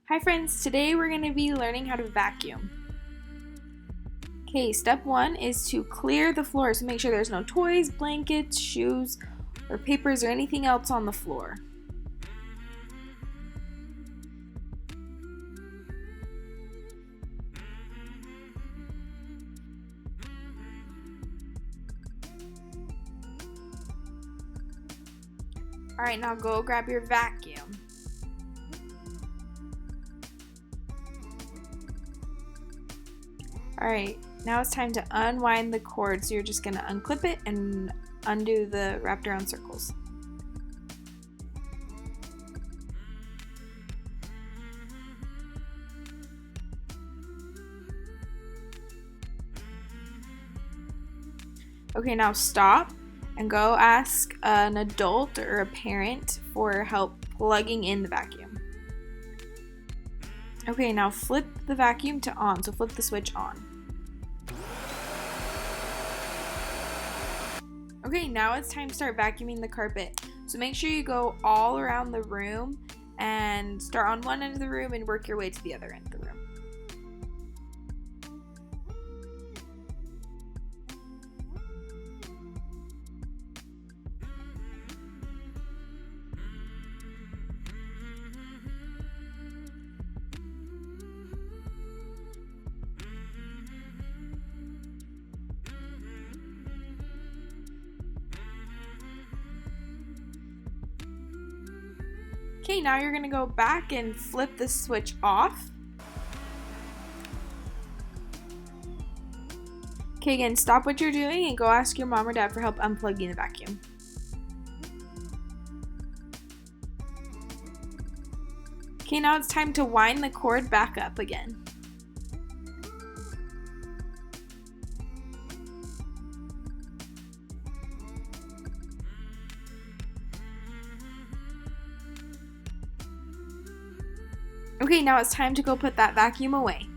Hi friends, today we're going to be learning how to vacuum. Okay, step one is to clear the floor, so make sure there's no toys, blankets, shoes, or papers, or anything else on the floor. Alright, now go grab your vacuum. Alright, now it's time to unwind the cord, so you're just going to unclip it and undo the wrapped around circles. Okay, now stop and go ask an adult or a parent for help plugging in the vacuum. Okay, now flip the vacuum to on, so flip the switch on. Okay, now it's time to start vacuuming the carpet. So make sure you go all around the room and start on one end of the room and work your way to the other end of the room. Okay, now you're gonna go back and flip the switch off. Okay, again, stop what you're doing and go ask your mom or dad for help unplugging the vacuum. Okay, now it's time to wind the cord back up again. Okay, now it's time to go put that vacuum away.